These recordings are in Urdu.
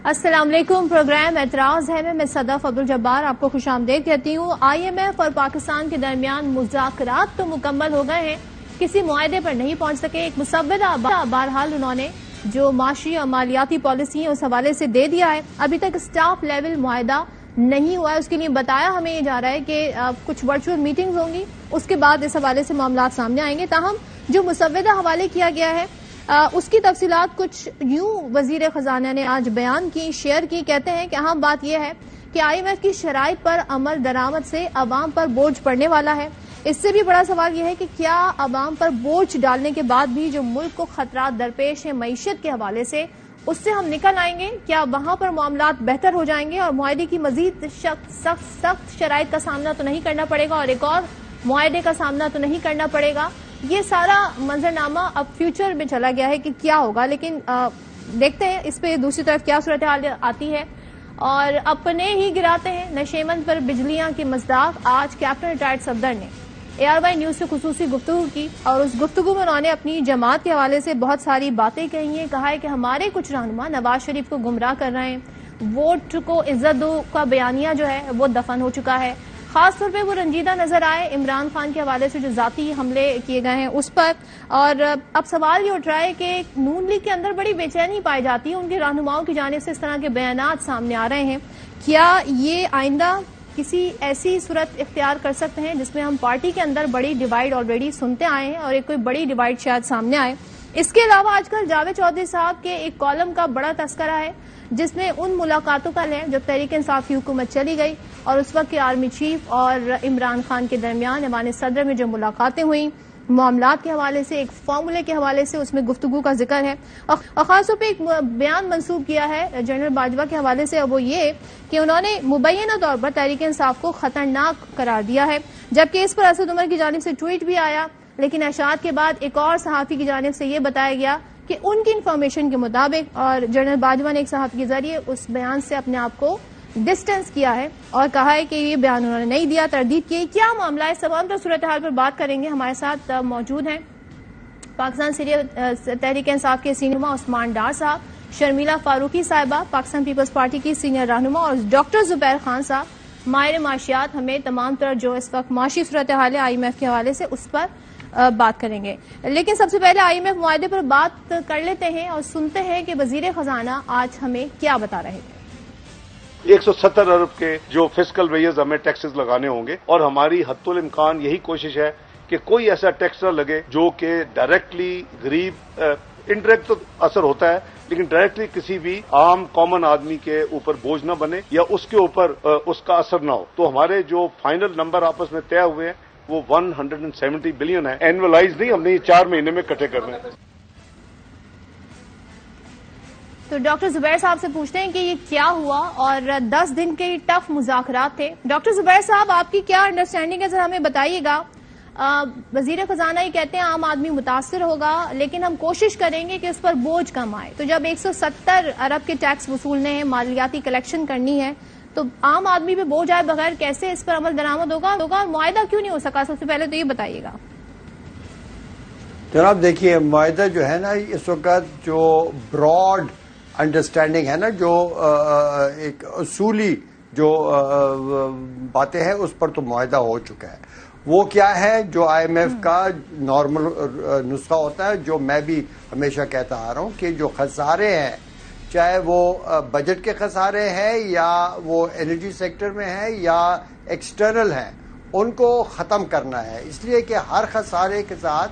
السلام علیکم. پروگرام اعتراض ہے میں صدف عبدالجبار آپ کو خوش آمدید کہتی ہوں. IMF اور پاکستان کے درمیان مذاکرات تو مکمل ہو گئے ہیں, کسی معاہدے پر نہیں پہنچ سکے. ایک مسودہ بہرحال انہوں نے جو معاشی اور مالیاتی پالیسی ہیں اس حوالے سے دے دیا ہے. ابھی تک اسٹاف لیول معاہدہ نہیں ہوا ہے. اس کے لیے بتایا ہمیں یہ جا رہا ہے کہ کچھ ورچوئل میٹنگز ہوں گی, اس کے بعد اس حوالے سے معاملات سامنے آئیں گے. تاہم جو مسودہ حوالے کیا گیا ہے اس کی تفصیلات کچھ یوں وزیر خزانہ نے آج بیان کی, شیئر کی. کہتے ہیں کہ اہم بات یہ ہے کہ IMF کی شرائط پر عمل درآمد سے عوام پر بوجھ پڑنے والا ہے. اس سے بھی بڑا سوال یہ ہے کہ کیا عوام پر بوجھ ڈالنے کے بعد بھی جو ملک کو خطرات درپیش ہیں معیشت کے حوالے سے, اس سے ہم نکل آئیں گے؟ کیا وہاں پر معاملات بہتر ہو جائیں گے اور معاہدے کی مزید سخت شرائط کا سامنا تو نہیں کرنا پڑے گا اور ایک اور معاہدے کا سامنا تو نہیں کرنا پڑے گا؟ یہ سارا منظرنامہ اب فیوچر میں چلا گیا ہے کہ کیا ہوگا, لیکن دیکھتے ہیں اس پہ دوسری طرف کیا صورتحال آتی ہے. اور اپنے ہی گراتے ہیں نشیمن پر بجلیاں کی مصداق. آج کیپٹن ریٹائرڈ صفدر نے ARY نیوز سے خصوصی گفتگو کی اور اس گفتگو میں انہوں نے اپنی جماعت کے حوالے سے بہت ساری باتیں کہی ہیں. کہا ہے کہ ہمارے کچھ رہنما نواز شریف کو گمراہ کر رہے ہیں, ووٹ کو عزت دو کا بیانیہ جو ہے وہ دفن ہو چکا ہے. خاص طور پہ وہ رنجیدہ نظر آئے عمران خان کے حوالے سے جو ذاتی حملے کیے گئے ہیں اس پر. اور اب سوال یہ اٹھ رہا ہے کہ نون لیگ کے اندر بڑی بے چینی پائی جاتی ہے, ان کے رہنماؤں کی جانب سے اس طرح کے بیانات سامنے آ رہے ہیں. کیا یہ آئندہ کسی ایسی صورت اختیار کر سکتے ہیں جس میں ہم پارٹی کے اندر بڑی ڈیوائیڈ آلریڈی سنتے آئے ہیں اور ایک کوئی بڑی ڈیوائیڈ شاید سامنے آئے؟ اس کے علاوہ آج کل جاوید چودھری صاحب کے ایک کالم کا بڑا تذکرہ ہے جس میں ان ملاقاتوں کا ہے جب تحریک انصاف کی حکومت چلی گئی اور اس وقت کے آرمی چیف اور عمران خان کے درمیان ایوان صدر میں جو ملاقاتیں ہوئیں, معاملات کے حوالے سے, ایک فارمولے کے حوالے سے اس میں گفتگو کا ذکر ہے. اور خاص طور پہ ایک بیان منسوب کیا ہے جنرل باجوہ کے حوالے سے, اور وہ یہ کہ انہوں نے مبینہ طور پر تحریک انصاف کو خطرناک قرار دیا ہے, جبکہ اس پر اسد عمر کی جانب سے ٹویٹ بھی آیا. لیکن اشاعت کے بعد ایک اور صحافی کی جانب سے یہ بتایا گیا کہ ان کی انفارمیشن کے مطابق, اور جنرل باجوہ نے ایک صحافی کے ذریعے اس بیان سے اپنے آپ کو ڈسٹینس کیا ہے اور کہا ہے کہ یہ بیان انہوں نے نہیں دیا, تردید کی. کیا معاملہ ہے؟ تمام تر صورتحال پر بات کریں گے. ہمارے ساتھ موجود ہیں پاکستان تحریک انصاف کے سینئر رہنما عثمان ڈار صاحب, شرمیلا فاروقی صاحبہ پاکستان پیپلز پارٹی کی سینئر رہنما, اور ڈاکٹر زبیر خان صاحب ماہر معاشیات. ہمیں تمام تر جو اس وقت معاشی صورتحال ہے IMF کے حوالے سے اس پر بات کریں گے. لیکن سب سے پہلے IMF معاہدے پر بات کر لیتے ہیں اور سنتے ہیں کہ وزیر خزانہ آج ہمیں کیا بتا رہے ہیں. 170 ارب کے جو فسکل ویز ہمیں ٹیکسز لگانے ہوں گے, اور ہماری حد الامکان یہی کوشش ہے کہ کوئی ایسا ٹیکس نہ لگے جو کہ ڈائریکٹلی غریب, انڈائریکٹ تو اثر ہوتا ہے لیکن ڈائریکٹلی کسی بھی عام کامن آدمی کے اوپر بوجھ نہ بنے یا اس کے اوپر اس کا اثر نہ ہو. تو ہمارے جو فائنل نمبر آپس میں طے ہوئے ہیں وہ 170 بلین ہے. اینولائز نہیں, ہم نے یہ 4 مہینے میں کٹے کرنے ہیں. تو ڈاکٹر زبیر صاحب سے پوچھتے ہیں کہ یہ کیا ہوا اور 10 دن کے ٹف مذاکرات تھے. ڈاکٹر زبیر صاحب, آپ کی کیا انڈرسٹینڈنگ ہے, ذرا ہمیں بتائیے گا. وزیر خزانہ یہ کہتے ہیں عام آدمی متاثر ہوگا لیکن ہم کوشش کریں گے کہ اس پر بوجھ کم آئے. تو جب 170 ارب کے ٹیکس وصولنے ہیں, مالیاتی کلیکشن کرنی ہے, تو عام آدمی پہ بوجھ آئے بغیر کیسے اس پر عمل درآمد ہوگا اور معاہدہ کیوں نہیں ہو سکا؟ سب سے پہلے تو یہ بتائیے گا. جناب دیکھیے, معاہدہ جو ہے نا اس وقت جو براڈ انڈرسٹینڈنگ ہے نا, جو ایک اصولی جو باتیں ہیں اس پر تو معاہدہ ہو چکا ہے. وہ کیا ہے جو IMF کا نارمل نسخہ ہوتا ہے, جو میں بھی ہمیشہ کہتا آ رہا ہوں کہ جو خسارے ہیں, چاہے وہ بجٹ کے خسارے ہیں یا وہ انرجی سیکٹر میں ہیں یا ایکسٹرنل ہیں, ان کو ختم کرنا ہے. اس لیے کہ ہر خسارے کے ساتھ,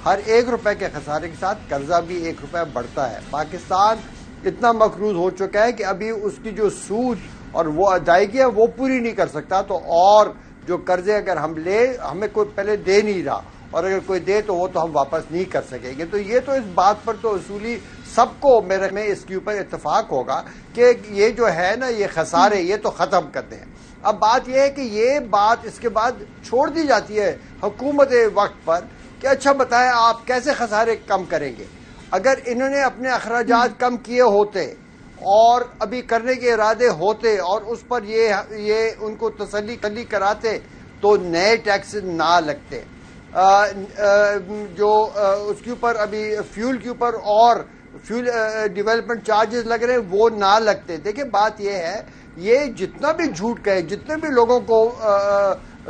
ہر 1 روپے کے خسارے کے ساتھ قرضہ بھی 1 روپے بڑھتا ہے. پاکستان اتنا مقروض ہو چکا ہے کہ ابھی اس کی جو سود اور وہ ادائیگی ہے وہ پوری نہیں کر سکتا. تو اور جو قرضے اگر ہم لے, ہمیں کوئی پہلے دے نہیں رہا, اور اگر کوئی دے تو وہ تو ہم واپس نہیں کر سکیں گے. تو یہ تو اس بات پر تو اصولی سب کو میرے میں اس کے اوپر اتفاق ہوگا کہ یہ جو ہے نا یہ خسارے یہ تو ختم کرتے ہیں. اب بات یہ ہے کہ یہ بات اس کے بعد چھوڑ دی جاتی ہے حکومت وقت پر کہ اچھا بتائیں آپ کیسے خسارے کم کریں گے. اگر انہوں نے اپنے اخراجات کم کیے ہوتے اور ابھی کرنے کے ارادے ہوتے اور اس پر یہ ان کو تسلی کراتے تو نئے ٹیکس نہ لگتے. جو اس کے اوپر ابھی فیول کے اوپر اور فیول ڈیولپمنٹ چارجز لگ رہے ہیں وہ نہ لگتے. دیکھیں بات یہ ہے, یہ جتنا بھی جھوٹ کہے, جتنے بھی لوگوں کو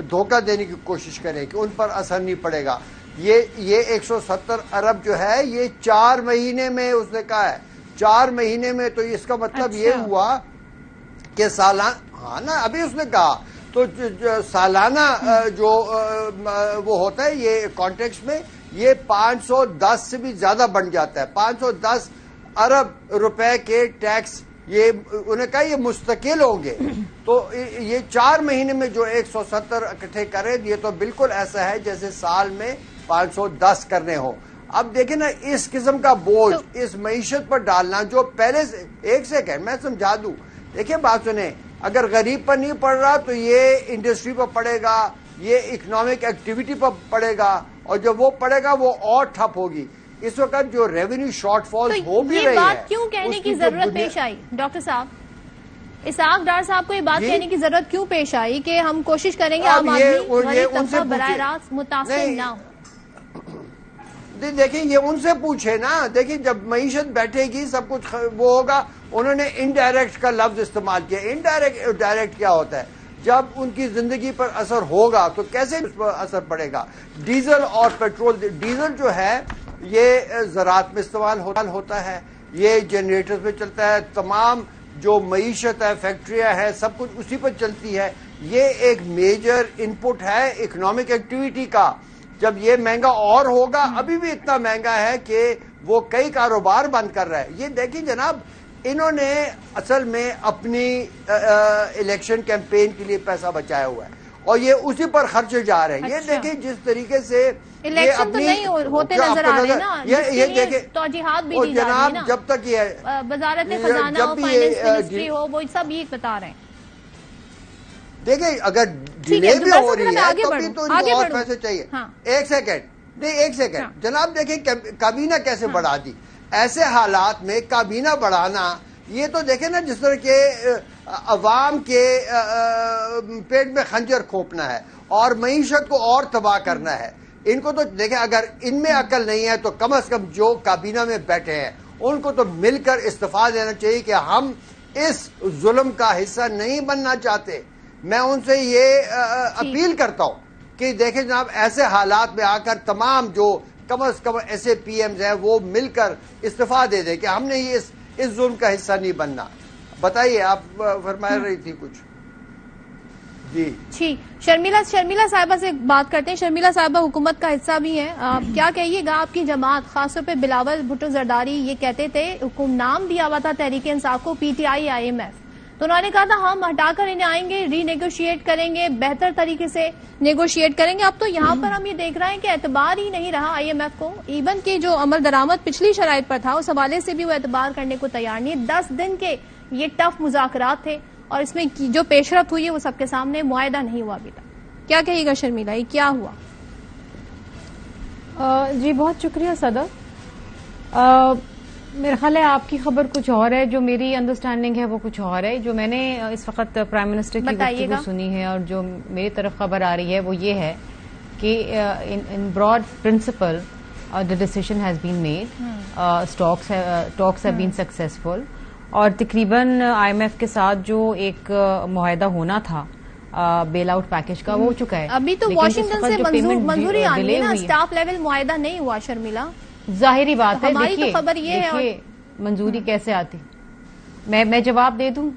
دھوکہ دینے کی کوشش کریں کہ ان پر اثر نہیں پڑے گا, یہ 170 ارب جو ہے یہ 4 مہینے میں اس نے کہا ہے, 4 مہینے میں. تو اس کا مطلب یہ ہوا کہ سالانہ, ہاں نا ابھی اس نے کہا, تو سالانہ جو وہ ہوتا ہے یہ کانٹیکس میں یہ 510 سے بھی زیادہ بن جاتا ہے. 510 ارب روپے کے ٹیکس یہ انہیں کہا یہ مستقل ہوں گے. تو یہ 4 مہینے میں جو 170 اکٹھے کرے, یہ تو بالکل ایسا ہے جیسے سال میں 510 کرنے ہوں. اب دیکھیں نا اس قسم کا بوجھ اس معیشت پر ڈالنا جو پہلے سے, ایک سیکنڈ میں سمجھا دوں, دیکھیں بات سنیں, اگر غریب پر نہیں پڑ رہا تو یہ انڈسٹری پر پڑے گا, یہ اکنامک ایکٹیویٹی پر پڑے گا, اور جب وہ پڑے گا وہ اور ٹھپ ہوگی. اس وقت جو ریونیو شارٹ فال ہو بھی رہی ہے, یہ بات کیوں کہنے کی ضرورت پیش آئی ڈاکٹر صاحب, اسحاق ڈار صاحب کو یہ بات کہنے کی ضرورت کیوں پیش آئی کہ ہم کوشش کریں گے عام آدمی طبقہ براہ راست متاثر نہ ہو؟ دیکھیں یہ ان سے پوچھے نا. دیکھیں جب معیشت بیٹھے گی سب کچھ وہ ہوگا. انہوں نے انڈائریکٹ کا لفظ استعمال کیا. ڈائریکٹ کیا ہوتا ہے؟ جب ان کی زندگی پر اثر ہوگا تو کیسے اس پر اثر پڑے گا؟ ڈیزل اور پیٹرول, ڈیزل جو ہے یہ زراعت میں استعمال ہوتا ہے, یہ جنریٹرز پہ چلتا ہے, تمام جو معیشت ہے, فیکٹریاں ہیں, سب کچھ اسی پر چلتی ہے. یہ ایک میجر انپٹ ہے اکنامک ایکٹیویٹی کا. جب یہ مہنگا اور ہوگا, ابھی بھی اتنا مہنگا ہے کہ وہ کئی کاروبار بند کر رہا ہے. یہ دیکھیں جناب, انہوں نے اصل میں اپنی الیکشن کیمپین کے لیے پیسہ بچایا ہوا ہے اور یہ اسی پر خرچے جا رہے ہیں. یہ دیکھیں جس طریقے سے الیکشن تو نہیں ہوتے نظر آ رہے نا, یہ دیکھیں توجیحات بھی دی جا رہی ہے نا. جب تک یہ وزارت خزانہ ہو, فائنانس منسٹری ہو, وہ سب یہ بتا رہے ہیں. دیکھیں اگر ڈیلے بھی ہو رہی ہے تبھی تو ان کو اور پیسے چاہیے. ایک سیکنڈ جناب, دیکھیں کابینہ کیسے بڑھا دی. ایسے حالات میں کابینہ بڑھانا, یہ تو دیکھیں نا جس طرح کے عوام کے پیٹ میں خنجر کھوپنا ہے اور معیشت کو اور تباہ کرنا ہے. ان کو تو دیکھیں اگر ان میں عقل نہیں ہے تو کم از کم جو کابینہ میں بیٹھے ہیں ان کو تو مل کر استعفا دینا چاہیے کہ ہم اس ظلم کا حصہ نہیں بننا چاہتے. میں ان سے یہ اپیل کرتا ہوں کہ دیکھیں جناب ایسے حالات میں آ کر تمام جو کم از کم ایسے پی ایمز ہیں وہ مل کر استعفا دے دیں کہ ہم نے یہ اس ظلم کا حصہ نہیں بننا. بتائیے, آپ فرما رہی تھی کچھ. جی شرمیلا صاحبہ سے بات کرتے ہیں. شرمیلا صاحبہ حکومت کا حصہ بھی ہیں, کیا کہیے گا آپ کی جماعت خاص طور پہ بلاول بھٹو زرداری یہ کہتے تھے, حکم نام دیا ہوا تھا تحریک انصاف کو, پی ٹی آئی IMF, تو انہوں نے کہا تھا ہم ہٹا کر انہیں آئیں گے, ری نیگوشیٹ کریں گے, بہتر طریقے سے نیگوشیٹ کریں گے. اب تو یہاں پر ہم یہ دیکھ رہے ہیں کہ اعتبار ہی نہیں رہا IMF کو. ایون کہ جو عمل درآمد پچھلی شرائط پر تھا اس حوالے سے بھی وہ اعتبار کرنے کو تیار نہیں. 10 دن کے یہ ٹف مذاکرات تھے اور اس میں جو پیش رفت ہوئی ہے وہ سب کے سامنے, معاہدہ نہیں ہوا ابھی تک. کیا کہے گا شرمیلا, یہ کیا ہوا؟ جی بہت شکریہ صدر. میرا خیال ہے آپ کی خبر کچھ اور ہے, جو میری انڈرسٹینڈنگ ہے وہ کچھ اور ہے. جو میں نے اس وقت پرائم منسٹر کی گفتگو سنی ہے اور جو میری طرف خبر آ رہی ہے وہ یہ ہے کہ in broad principle the decision has been made, talks have been successful, اور تقریباً IMF کے ساتھ جو ایک معاہدہ ہونا تھا بیل آؤٹ پیکج کا وہ ہو چکا ہے. ابھی تو واشنگٹن سے منظوری آئی ہے نا, اسٹاف لیول معاہدہ نہیں ہوا. شرمیلا ظاہری بات ہے, ہماری تو خبر یہ ہے. دیکھیے منظوری کیسے آتی, میں جواب دے دوں,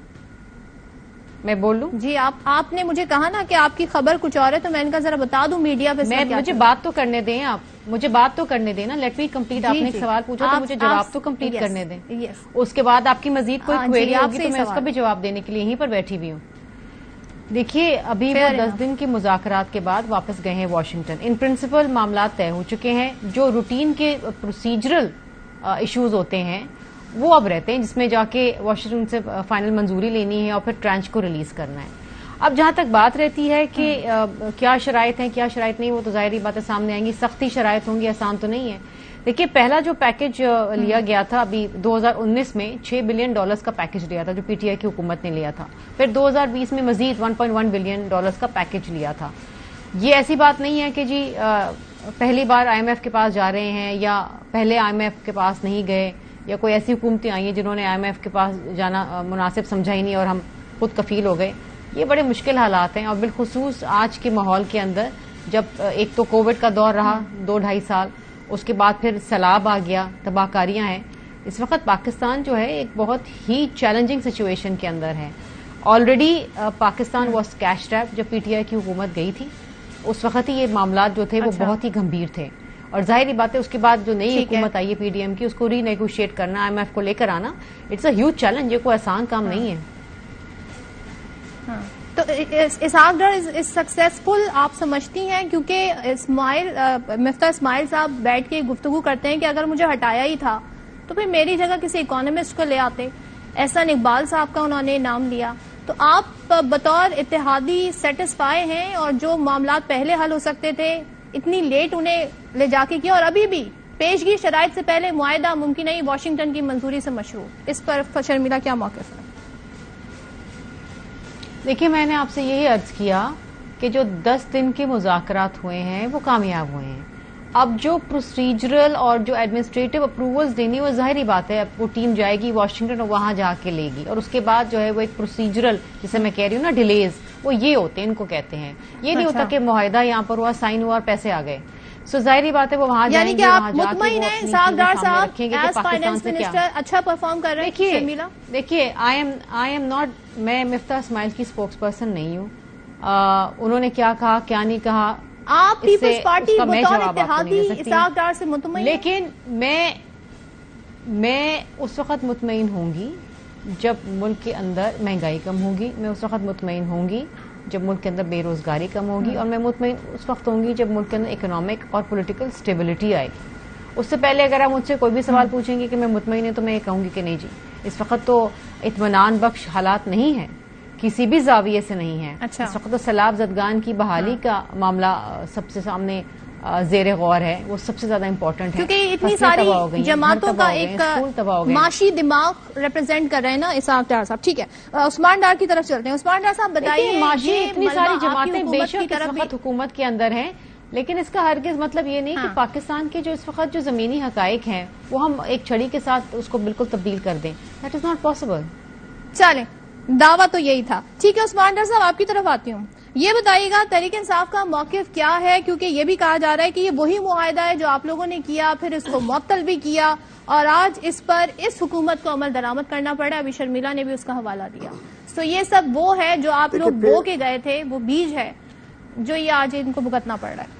میں بول لوں. جی آپ نے مجھے کہا نا کہ آپ کی خبر کچھ اور ہے, تو میں ان کا ذرا بتا دوں میڈیا پہ. مجھے بات تو کرنے دیں, آپ مجھے بات تو کرنے دیں نا. Let me complete. آپ نے ایک سوال پوچھا تو مجھے جواب تو کمپلیٹ کرنے دیں. اس کے بعد آپ کی مزید کوئی کوئری ہوگی تو میں اس کا بھی جواب دینے کے لیے یہیں پر بیٹھی ہوئی ہوں. دیکھیے ابھی وہ 10 دن کے مذاکرات کے بعد واپس گئے ہیں واشنگٹن. ان پرنسپل معاملات طے ہو چکے ہیں. جو روٹین کے پروسیجرل ایشوز ہوتے ہیں وہ اب رہتے ہیں, جس میں جا کے واشنگٹن سے فائنل منظوری لینی ہے اور پھر ٹرانچ کو ریلیز کرنا ہے. اب جہاں تک بات رہتی ہے کہ کیا شرائط ہیں کیا شرائط نہیں, وہ تو ظاہری باتیں سامنے آئیں گی. سختی شرائط ہوں گی, آسان تو نہیں ہے. دیکھیے پہلا جو پیکج لیا گیا تھا ابھی 2019 میں $6 بلین کا پیکج لیا تھا جو پی ٹی آئی کی حکومت نے لیا تھا. پھر 2020 میں مزید $1.1 بلین کا پیکج لیا تھا. یہ ایسی بات نہیں ہے کہ جی پہلی بار IMF کے پاس جا رہے ہیں یا پہلے IMF کے پاس نہیں گئے یا کوئی ایسی حکومتیں آئی ہیں جنہوں نے IMF کے پاس جانا مناسب سمجھا ہی نہیں اور ہم خود کفیل ہو گئے. یہ بڑے مشکل حالات ہیں، اور بالخصوص آج کے ماحول کے اندر جب ایک تو کووڈ کا دور رہا 2-2.5 سال، اس کے بعد پھر سیلاب آ گیا، تباہ کاریاں ہیں. اس وقت پاکستان جو ہے ایک بہت ہی چیلنجنگ سچویشن کے اندر ہے. Already Pakistan was cash trap جب PTI کی حکومت گئی تھی، اس وقت ہی یہ معاملات جو تھے وہ بہت ہی گمبھیر تھے. اور ظاہری بات ہے اس کے بعد جو نئی حکومت آئی ہے PDM کی، اس کو ری نیگوشیٹ کرنا، IMF کو لے کر آنا، اٹس اے ہیوج چیلنج. یہ کوئی آسان کام نہیں ہے. تو اسحاق ڈار سکسیسفل آپ سمجھتی ہیں؟ کیونکہ مفتاح اسماعیل صاحب بیٹھ کے گفتگو کرتے ہیں کہ اگر مجھے ہٹایا ہی تھا تو پھر میری جگہ کسی اکانومسٹ کو لے آتے. احسان اقبال صاحب کا انہوں نے نام لیا. تو آپ بطور اتحادی سیٹسفائی ہیں، اور جو معاملات پہلے حل ہو سکتے تھے اتنی لیٹ انہیں لے جا کے کیا، اور ابھی بھی پیشگی شرائط سے پہلے معاہدہ ممکن نہیں، واشنگٹن کی منظوری سے مشروع. اس پر شرمیلا کیا موقف ہے؟ دیکھیے، میں نے آپ سے یہی عرض کیا کہ جو 10 دن کے مذاکرات ہوئے ہیں وہ کامیاب ہوئے ہیں. اب جو پروسیجرل اور جو ایڈمنسٹریٹو اپروولز دینی، وہ ظاہری بات ہے وہ ٹیم جائے گی واشنگٹن اور وہاں جا کے لے گی، اور اس کے بعد جو ہے وہ ایک پروسیجرل، جسے میں کہہ رہی ہوں نا ڈیلیز، وہ یہ ہوتے ہیں، ان کو کہتے ہیں. یہ نہیں ہوتا کہ معاہدہ یہاں پر ہوا، سائن ہوا اور پیسے آ گئے. سو ظاہری بات ہے وہ وہاں جائیں گے، وہاں جا کے وہ اپنی چیزیں سامنے رکھیں گے کہ پاکستان سے کیا. اچھا پرفارم کر رہے ہیں. دیکھیے آئی ایم ناٹ، میں مفتاح اسماعیل کی اسپوکس پرسن نہیں ہوں. انہوں نے کیا کہا کیا نہیں کہا، آپ پیپلز پارٹی بطور اتحادی اسحاق ڈار سے مطمئن؟ لیکن میں اس وقت مطمئن ہوں گی جب ملک کے اندر مہنگائی کم ہوگی. میں اس وقت مطمئن ہوں گی جب ملک کے اندر بے روزگاری کم ہوگی. اور میں مطمئن اس وقت ہوں گی جب ملک کے اندر اکنامک اور پولیٹیکل اسٹیبلٹی آئے. اس سے پہلے اگر آپ مجھ سے کوئی بھی سوال پوچھیں گے کہ میں مطمئن ہوں، تو میں یہ کہوں گی کہ نہیں جی، اس وقت تو اطمینان بخش حالات نہیں ہیں، کسی بھی زاویے سے نہیں ہے. اس وقت تو سیلاب زدگان کی بحالی کا معاملہ سب سے سامنے زیر غور ہے، وہ سب سے زیادہ امپورٹنٹ ہے، کیونکہ اتنی ساری جماعتوں کا ایک معاشی دماغ ریپرزینٹ کر رہے ہیں نا اسحاق ڈار صاحب. ٹھیک ہے، عثمان ڈار کی طرف چلتے ہیں. عثمان ڈار صاحب بتائیے، معاشی اتنی ساری جماعتیں بے شک اس وقت حکومت کے اندر ہیں، لیکن اس کا ہرگز مطلب یہ نہیں کہ پاکستان کے جو اس وقت جو زمینی حقائق ہیں وہ ہم ایک چھڑی کے ساتھ اس کو بالکل تبدیل کر دیں. That is not possible. چلیں، دعویٰ تو یہی تھا. ٹھیک ہے عثمان ڈار صاحب، آپ کی طرف آتی ہوں. یہ بتائیے گا تحریک انصاف کا موقف کیا ہے؟ کیونکہ یہ بھی کہا جا رہا ہے کہ یہ وہی معاہدہ ہے جو آپ لوگوں نے کیا، پھر اس کو معطل بھی کیا، اور آج اس پر اس حکومت کو عمل درآمد کرنا پڑا. ابھی شرمیلا نے بھی اس کا حوالہ دیا. تو یہ سب وہ ہے جو آپ لوگ بو کے گئے تھے، وہ بیج ہے جو یہ آج ان کو بھگتنا پڑ رہا ہے.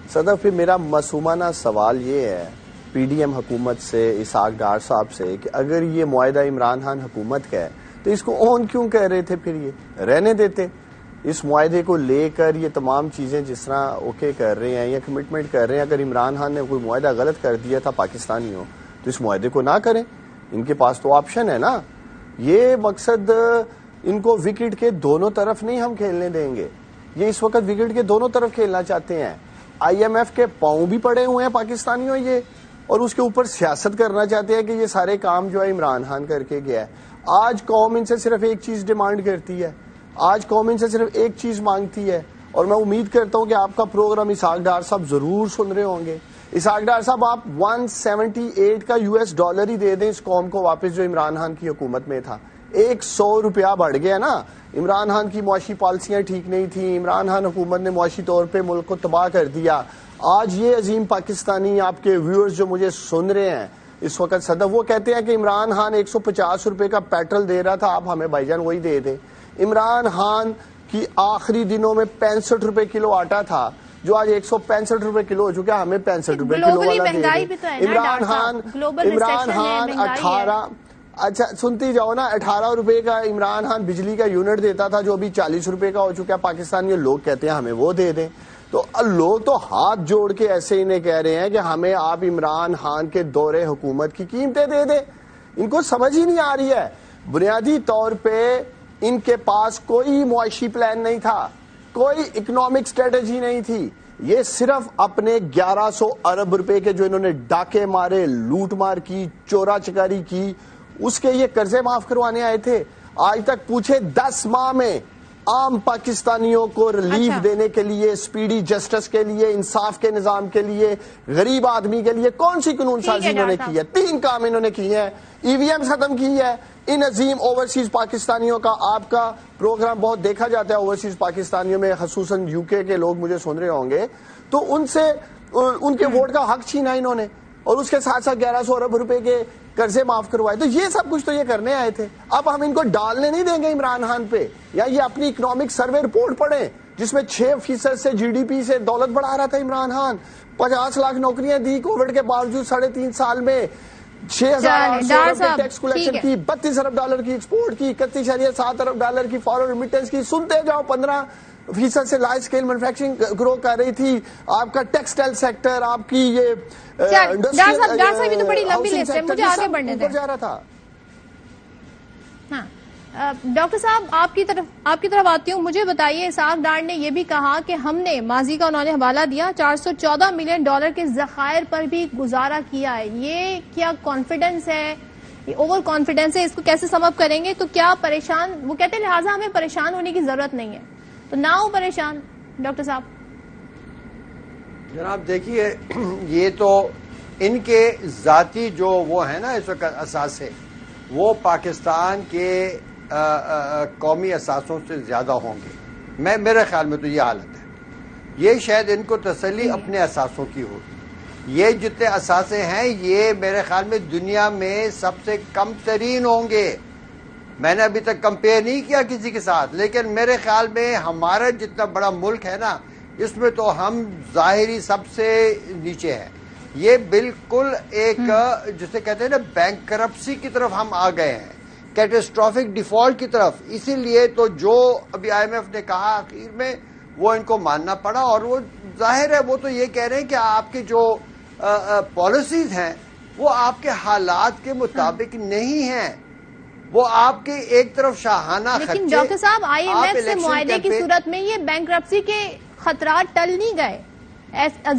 صدر، پھر میرا معصومانہ سوال یہ ہے PDM حکومت سے، اسحاق ڈار صاحب سے، کہ اگر یہ معاہدہ عمران خان حکومت کا ہے تو اس کو اون کیوں کہہ رہے تھے؟ پھر یہ رہنے دیتے. اس معاہدے کو لے کر یہ تمام چیزیں جس طرح اوکے کر رہے ہیں یا کمٹمنٹ کر رہے ہیں، اگر عمران خان نے کوئی معاہدہ غلط کر دیا تھا پاکستانیوں، تو اس معاہدے کو نہ کریں. ان کے پاس تو آپشن ہے نا. یہ مقصد ان کو وکٹ کے دونوں طرف نہیں ہم کھیلنے دیں گے. یہ اس وقت وکٹ کے دونوں طرف کھیلنا چاہتے ہیں. IMF کے پاؤں بھی پڑے ہوئے ہیں پاکستانیوں یہ، اور اس کے اوپر سیاست کرنا چاہتے ہیں کہ یہ سارے کام جو ہے عمران خان کر کے گیا ہے. آج قوم ان سے صرف ایک چیز ڈیمانڈ کرتی ہے، آج قوم ان سے صرف ایک چیز مانگتی ہے، اور میں امید کرتا ہوں کہ آپ کا پروگرام اسحاق ڈار صاحب ضرور سن رہے ہوں گے. اسحاق ڈار صاحب، آپ 178 کا $US ہی دے دیں اس قوم کو واپس جو عمران خان کی حکومت میں تھا. 100 روپیہ بڑھ گیا نا. عمران خان کی معاشی پالیسیاں ٹھیک نہیں تھیں، عمران خان حکومت نے معاشی طور پہ ملک کو تباہ کر دیا. آج یہ عظیم پاکستانی آپ کے ویورز جو مجھے سن رہے ہیں اس وقت، صدر، وہ کہتے ہیں کہ عمران خان 150 روپے کا پیٹرول دے رہا تھا، آپ ہمیں بھائی جان وہی دے دیں. عمران خان کی آخری دنوں میں 65 روپے کلو آٹا تھا، جو آج 165 روپے کلو ہو چکا، ہمیں 65 روپے کلو والا دے دیں. عمران خان 18، اچھا سنتی جاؤ نا، 18 روپے کا عمران خان بجلی کا یونٹ دیتا تھا، جو ابھی 40 روپے کا ہو چکا ہے. پاکستانی لوگ کہتے ہیں ہمیں وہ دے دیں. تو لوگ تو ہاتھ جوڑ کے ایسے انہیں کہہ رہے ہیں کہ ہمیں آپ عمران خان کے دور حکومت کی قیمتیں دے دیں. ان کو سمجھ ہی نہیں آ رہی ہے. بنیادی طور پہ ان کے پاس کوئی معاشی پلان نہیں تھا، کوئی اکنامک اسٹریٹجی نہیں تھی. یہ صرف اپنے 1100 ارب روپے کے جو انہوں نے ڈاکے مارے، لوٹ مار کی، چورا چکاری کی، اس کے یہ قرضے معاف کروانے آئے تھے. آج تک پوچھے 10 ماہ میں عام پاکستانیوں کو ریلیف دینے کے لیے، سپیڈی جسٹس کے لیے، انصاف کے نظام کے لیے، غریب آدمی کے لیے کون سی قانون سازی انہوں نے کی ہے؟ 3 کام انہوں نے کیے ہیں. EVM ختم کی ہے. ان عظیم اوورسیز پاکستانیوں کا آپ کا پروگرام بہت دیکھا جاتا ہے اوورسیز پاکستانیوں میں، خصوصاً UK کے لوگ مجھے سن رہے ہوں گے، تو ان سے ان کے ووٹ کا حق چھینا انہوں نے، اور اس کے ساتھ ساتھ 1100 ارب روپے کے قرضے معاف کروائے. تو یہ سب کچھ تو یہ کرنے آئے تھے. اب ہم ان کو ڈالنے نہیں دیں گے عمران خان پہ. یا یہ اپنی اکنامک سروے رپورٹ پڑھیں جس میں 6% سے GDP سے دولت بڑھا رہا تھا عمران خان. 50 لاکھ نوکریاں دی کووڈ کے باوجود 3.5 سال میں. 6,800 ٹیکس کلیکشن کی، $32 ارب کی ایکسپورٹ کی، 31.7 ارب کی فارن ریمیٹنس کی. سنتے جاؤ. 15% سے لارج اسکیل مینوفیکچرنگ گرو کر رہی تھی. آپ کا ٹیکسٹائل سیکٹر، آپ کی یہ تو بڑی لمبی لسٹ ہے، مجھے آگے بڑھنے دیں. جا رہا تھا. ہاں ڈاکٹر صاحب آپ کی طرف آتی ہوں. مجھے بتائیے، اسحاق ڈار نے یہ بھی کہا کہ ہم نے ماضی کا انہوں نے حوالہ دیا $414 ملین کے ذخائر پر بھی گزارا کیا ہے. یہ کیا کانفیڈنس ہے؟ یہ اوور کانفیڈنس ہے؟ اس کو کیسے سم اپ کریں گے؟ تو کیا پریشان، وہ کہتے ہیں لہٰذا ہمیں پریشان ہونے کی ضرورت نہیں ہے، تو نہ ہو پریشان ڈاکٹر صاحب. جناب دیکھیے، یہ تو ان کے ذاتی جو وہ ہیں نا اس وقت اثاثے، وہ پاکستان کے قومی اثاثوں سے زیادہ ہوں گے. میرے خیال میں تو یہ حالت ہے. یہ شاید ان کو تسلی اپنے اثاثوں کی ہوگی. یہ جتنے اثاثے ہیں یہ میرے خیال میں دنیا میں سب سے کم ترین ہوں گے. میں نے ابھی تک کمپیئر نہیں کیا کسی کے ساتھ، لیکن میرے خیال میں ہمارا جتنا بڑا ملک ہے نا، اس میں تو ہم ظاہری سب سے نیچے ہیں. یہ بالکل ایک جسے کہتے ہیں نا بینک کرپسی کی طرف ہم آ گئے ہیں، کیٹاسٹرافک ڈیفالٹ کی طرف. اسی لیے تو جو ابھی IMF نے کہا آخر میں وہ ان کو ماننا پڑا. اور وہ ظاہر ہے وہ تو یہ کہہ رہے ہیں کہ آپ کے جو پالیسیز ہیں وہ آپ کے حالات کے مطابق نہیں ہیں، وہ آپ کے ایک طرف شاہانہ خرچے. لیکن ڈاکٹر صاحب IMF سے معاہدے کی صورت میں یہ بینک کرپسی کے خطرات ٹل نہیں گئے.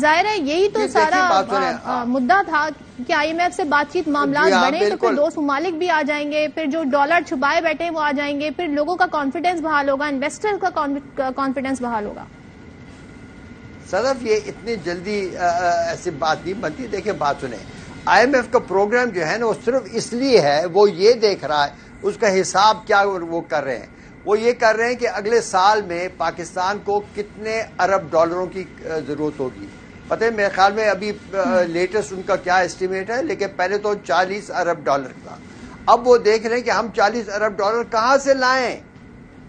ظاہر ہے یہی تو سارا مدعا تھا کہ IMF سے بات چیت معاملات بڑھیں تو پھر دوست ممالک بھی آ جائیں گے، پھر جو ڈالر چھپائے بیٹھے وہ آ جائیں گے، پھر لوگوں کا کانفیڈنس بحال ہوگا، انویسٹر کا کانفیڈنس بحال ہوگا. صدف یہ اتنی جلدی ایسی بات نہیں بنتی. دیکھیں بات سنیں، IMF کا پروگرام جو ہے نا وہ صرف اس لیے ہے، وہ یہ دیکھ رہا ہے اس کا حساب کیا وہ کر رہے ہیں. وہ یہ کر رہے ہیں کہ اگلے سال میں پاکستان کو کتنے ارب ڈالروں کی ضرورت ہوگی. پتہ ہے میرے خیال میں ابھی لیٹسٹ ان کا کیا اسٹیمیٹ ہے، لیکن پہلے تو $40 ارب تھا. اب وہ دیکھ رہے ہیں کہ ہم $40 ارب کہاں سے لائیں.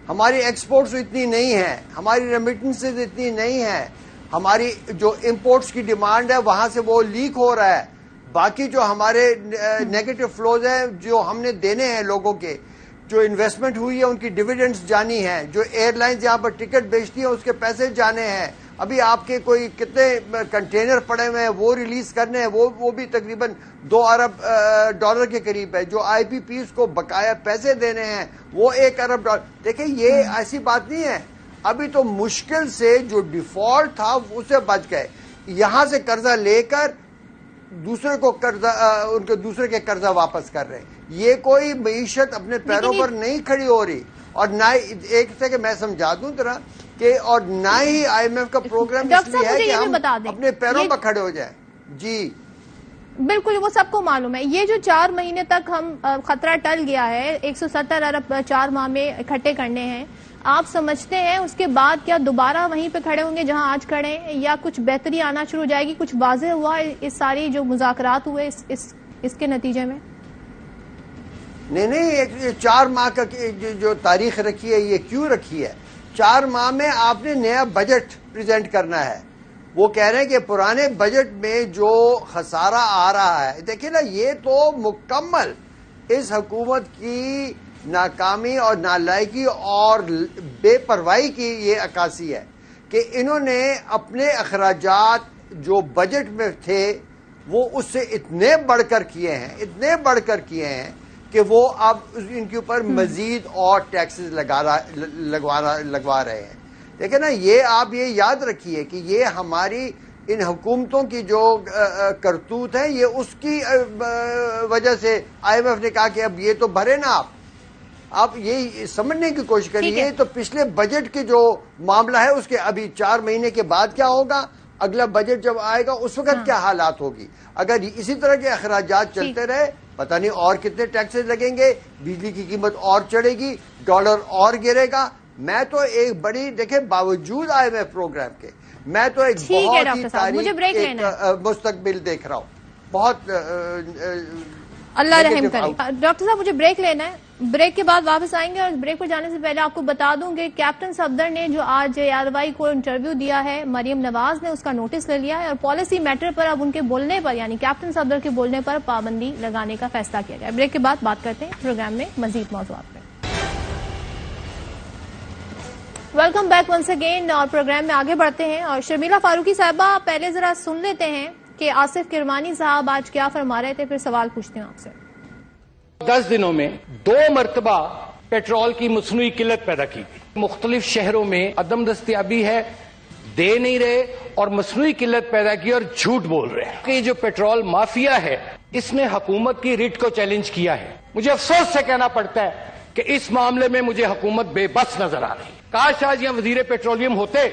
ہماری ایکسپورٹس اتنی نہیں ہیں، ہماری ریمیٹنسز اتنی نہیں ہیں، ہماری جو امپورٹس کی ڈیمانڈ ہے وہاں سے وہ لیک ہو رہا ہے. باقی جو ہمارے نیگیٹو فلوز ہیں جو ہم نے دینے ہیں لوگوں کے، جو انویسٹمنٹ ہوئی ہے ان کی ڈیویڈنڈز جانی ہیں، جو ایئر لائنز یہاں پر ٹکٹ بیچتی ہیں اس کے پیسے جانے ہیں. ابھی آپ کے کوئی کتنے کنٹینر پڑے ہوئے ہیں وہ ریلیز کرنے ہیں، وہ بھی تقریباً $2 ارب کے قریب ہے. جو IPPs کو بقایا پیسے دینے ہیں وہ $1 ارب. دیکھیں یہ ایسی بات نہیں ہے. ابھی تو مشکل سے جو ڈیفالٹ تھا اسے بچ گئے. یہاں سے قرضہ لے کر دوسرے کو ان کے دوسرے کے قرضہ واپس کر رہے ہیں. یہ کوئی معیشت اپنے پیروں پر نہیں کھڑی ہو رہی. اور نہ ایک سے کہ میں سمجھا دوں ذرا کہ اور نہ ہی IMF کا پروگرام اس لیے ہے کہ ہم اپنے پیروں پر کھڑے ہو جائیں. جی بالکل وہ سب کو معلوم ہے. یہ جو 4 مہینے تک ہم خطرہ ٹل گیا ہے، 170 ارب 4 ماہ میں اکٹھے کرنے ہیں، آپ سمجھتے ہیں اس کے بعد کیا دوبارہ وہیں پہ کھڑے ہوں گے جہاں آج کھڑے ہیں، یا کچھ بہتری آنا شروع ہو جائے گی؟ کچھ واضح ہوا اس ساری جو مذاکرات ہوئے اس کے نتیجے میں؟ نہیں، یہ 4 ماہ کا جو تاریخ رکھی ہے یہ کیوں رکھی ہے؟ 4 ماہ میں آپ نے نیا بجٹ پریزنٹ کرنا ہے. وہ کہہ رہے ہیں کہ پرانے بجٹ میں جو خسارہ آ رہا ہے، دیکھیں نا یہ تو مکمل اس حکومت کی ناکامی اور نالائکی اور بے پرواہی کی یہ عکاسی ہے کہ انہوں نے اپنے اخراجات جو بجٹ میں تھے وہ اس سے اتنے بڑھ کر کیے ہیں کہ وہ اب ان کے اوپر مزید اور ٹیکسز لگوا رہے ہیں. دیکھیں نا یہ آپ یہ یاد رکھیے کہ یہ ہماری ان حکومتوں کی جو کرتوت ہے یہ اس کی وجہ سے IMF نے کہا کہ اب یہ تو بھرے نا آپ. آپ یہی سمجھنے کی کوشش کریے تو پچھلے بجٹ کے جو معاملہ ہے اس کے ابھی 4 مہینے کے بعد کیا ہوگا، اگلا بجٹ جب آئے گا اس وقت کیا حالات ہوگی. اگر اسی طرح کے اخراجات چلتے رہے پتہ نہیں اور کتنے ٹیکسز لگیں گے، بجلی کی قیمت اور چڑھے گی، ڈالر اور گرے گا. میں تو ایک بڑی دیکھیں باوجود IMF پروگرام کے میں تو ایک بہت ہی تاریخ مستقبل دیکھ رہا ہوں. بہت اللہ رحم کرے. ڈاکٹر صاحب مجھے بریک لینا ہے، بریک کے بعد واپس آئیں گے. اور بریک پر جانے سے پہلے آپ کو بتا دوں کہ کیپٹن صفدر نے جو آج یاروائی کو انٹرویو دیا ہے، مریم نواز نے اس کا نوٹس لے لیا ہے اور پالیسی میٹر پر اب ان کے بولنے پر یعنی کیپٹن صفدر کے بولنے پر پابندی لگانے کا فیصلہ کیا گیا. بریک کے بعد بات کرتے ہیں پروگرام میں مزید موضوعات پہ. Welcome back once again. اور پروگرام میں آگے بڑھتے ہیں اور شرمیلا فاروقی صاحبہ پہلے ذرا سن لیتے ہیں کہ آصف کرمانی صاحب آج کیا فرما رہے تھے، پھر سوال پوچھتے ہیں آپ سے. 10 دنوں میں 2 مرتبہ پیٹرول کی مصنوعی قلت پیدا کی گئی. مختلف شہروں میں عدم دستیابی ہے، دے نہیں رہے اور مصنوعی قلت پیدا کی اور جھوٹ بول رہے ہیں کہ یہ جو پیٹرول مافیا ہے اس نے حکومت کی ریٹ کو چیلنج کیا ہے. مجھے افسوس سے کہنا پڑتا ہے کہ اس معاملے میں مجھے حکومت بے بس نظر آ رہی. کاش آج یہاں وزیر پیٹرولیم ہوتے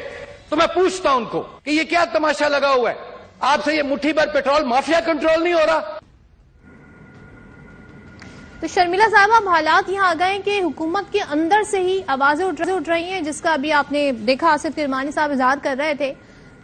تو میں پوچھتا ان کو کہ یہ کیا تماشا لگا ہوا ہے، آپ سے یہ مٹھی بھر پیٹرول مافیا کنٹرول نہیں ہو رہا. تو شرمیلا صاحب اب حالات یہاں آ گئے ہیں کہ حکومت کے اندر سے ہی آوازیں اٹھ رہی ہیں، جس کا ابھی آپ نے دیکھا آصف کرمانی صاحب اظہار کر رہے تھے.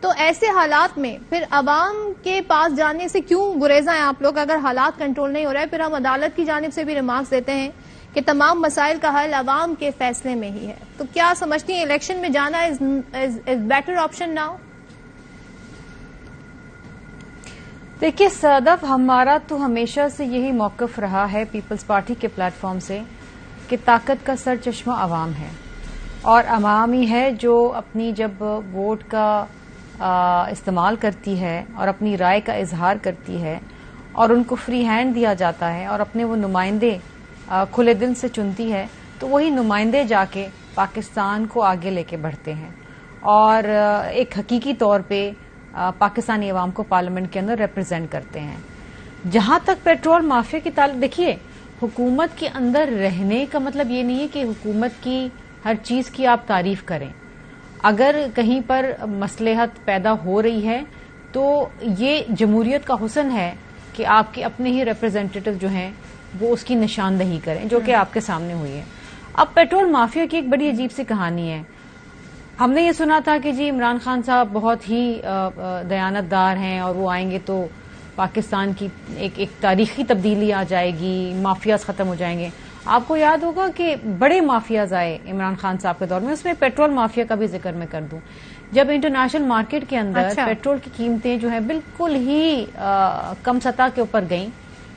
تو ایسے حالات میں پھر عوام کے پاس جانے سے کیوں گریزاں ہیں آپ لوگ؟ اگر حالات کنٹرول نہیں ہو رہے پھر ہم عدالت کی جانب سے بھی ریمارکس دیتے ہیں کہ تمام مسائل کا حل عوام کے فیصلے میں ہی ہے. تو کیا سمجھتی ہیں الیکشن میں جانا از بیٹر آپشن ناؤ؟ دیکھیے صدف، ہمارا تو ہمیشہ سے یہی موقف رہا ہے پیپلز پارٹی کے پلیٹ فارم سے کہ طاقت کا سر چشمہ عوام ہے اور عوام ہی ہے جو اپنی جب ووٹ کا استعمال کرتی ہے اور اپنی رائے کا اظہار کرتی ہے اور ان کو فری ہینڈ دیا جاتا ہے اور اپنے وہ نمائندے کھلے دل سے چنتی ہے تو وہی نمائندے جا کے پاکستان کو آگے لے کے بڑھتے ہیں اور ایک حقیقی طور پہ پاکستانی عوام کو پارلیمنٹ کے اندر ریپرزینٹ کرتے ہیں. جہاں تک پیٹرول مافیا کی تعلق، دیکھیے حکومت کے اندر رہنے کا مطلب یہ نہیں ہے کہ حکومت کی ہر چیز کی آپ تعریف کریں. اگر کہیں پر مصلحت پیدا ہو رہی ہے تو یہ جمہوریت کا حسن ہے کہ آپ کے اپنے ہی ریپرزینٹیٹو جو ہیں وہ اس کی نشاندہی کریں، جو کہ آپ کے سامنے ہوئی ہے. اب پیٹرول مافیا کی ایک بڑی عجیب سی کہانی ہے. ہم نے یہ سنا تھا کہ جی عمران خان صاحب بہت ہی دیانت دار ہیں اور وہ آئیں گے تو پاکستان کی ایک تاریخی تبدیلی آ جائے گی، مافیاز ختم ہو جائیں گے. آپ کو یاد ہوگا کہ بڑے مافیاز آئے عمران خان صاحب کے دور میں، اس میں پیٹرول مافیا کا بھی ذکر میں کر دوں. جب انٹرنیشنل مارکیٹ کے اندر پیٹرول کی قیمتیں جو ہیں بالکل ہی کم سطح کے اوپر گئیں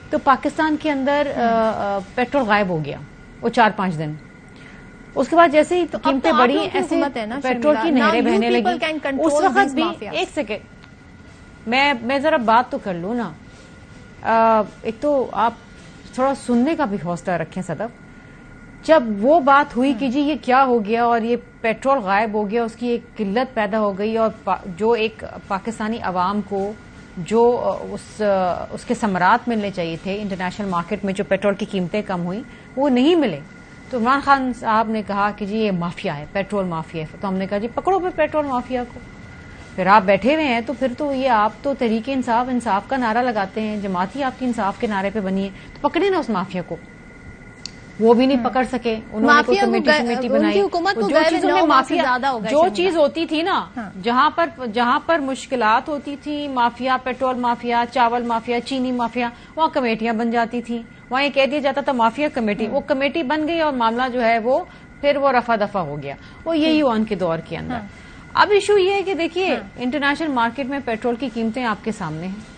تو پاکستان کے اندر پیٹرول غائب ہو گیا وہ 4-5 دن. اس کے بعد جیسے ہی قیمتیں بڑھی ایسے پیٹرول کی نہریں بہنے لگی. اس وقت بھی ایک سیکنڈ میں ذرا بات تو کر لوں نا. ایک تو آپ تھوڑا سننے کا بھی حوصلہ رکھیں صدف. جب وہ بات ہوئی کہ جی یہ کیا ہو گیا اور یہ پیٹرول غائب ہو گیا، اس کی ایک قلت پیدا ہو گئی اور جو ایک پاکستانی عوام کو جو اس کے ثمرات ملنے چاہیے تھے انٹرنیشنل مارکیٹ میں، جو پیٹرول کی قیمتیں کم ہوئی وہ نہیں ملے، تو عمران خان صاحب نے کہا کہ جی یہ مافیا ہے، پیٹرول مافیا ہے. تو ہم نے کہا جی پکڑو پھر پیٹرول مافیا کو. پھر آپ بیٹھے ہوئے ہیں تو پھر تو یہ آپ تو تحریک انصاف کا نعرہ لگاتے ہیں، جماعت ہی آپ کی انصاف کے نعرے پہ بنی ہے، تو پکڑے نا اس مافیا کو. وہ بھی نہیں پکڑ سکے، انہوں نے کوئی کمیٹی بنائی. جو چیزوں میں مافیا، جو چیز ہوتی تھی نا، جہاں پر مشکلات ہوتی تھی، مافیا، پیٹرول مافیا، چاول مافیا، چینی مافیا، وہاں کمیٹیاں بن جاتی تھیں. وہاں یہ کہہ دیا جاتا تھا مافیا کمیٹی، وہ کمیٹی بن گئی اور معاملہ جو ہے وہ پھر وہ رفع دفع ہو گیا. وہ یہی ہوا ان کے دور کے اندر. اب ایشو یہ ہے کہ دیکھیے انٹرنیشنل مارکیٹ میں پیٹرول کی قیمتیں آپ کے سامنے ہیں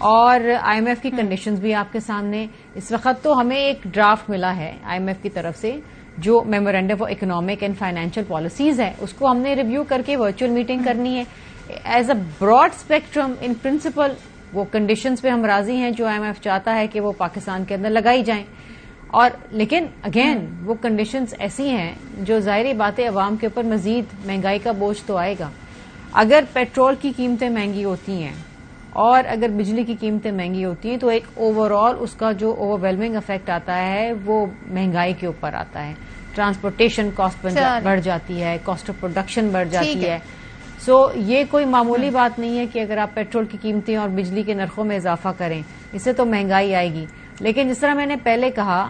اور IMF کی کنڈیشنز بھی آپ کے سامنے. اس وقت تو ہمیں ایک ڈرافٹ ملا ہے IMF کی طرف سے جو memorandum of economic and financial policies ہے، اس کو ہم نے ریویو کر کے ورچوئل میٹنگ کرنی ہے. As a broad spectrum in principle وہ کنڈیشنز پہ ہم راضی ہیں جو IMF چاہتا ہے کہ وہ پاکستان کے اندر لگائی جائیں. اور لیکن اگین وہ کنڈیشنز ایسی ہیں جو ظاہری بات ہے عوام کے اوپر مزید مہنگائی کا بوجھ تو آئے گا. اگر پیٹرول کی قیمتیں مہنگی ہوتی ہیں اور اگر بجلی کی قیمتیں مہنگی ہوتی ہیں تو ایک اوور آل اس کا جو اوور ویلمنگ افیکٹ آتا ہے وہ مہنگائی کے اوپر آتا ہے. ٹرانسپورٹیشن کاسٹ بڑھ جاتی ہے, کاسٹ آف پروڈکشن بڑھ جاتی ہے. سو یہ کوئی معمولی بات نہیں ہے کہ اگر آپ پیٹرول کی قیمتیں اور بجلی کے نرخوں میں اضافہ کریں, اس سے تو مہنگائی آئے گی. لیکن جس طرح میں نے پہلے کہا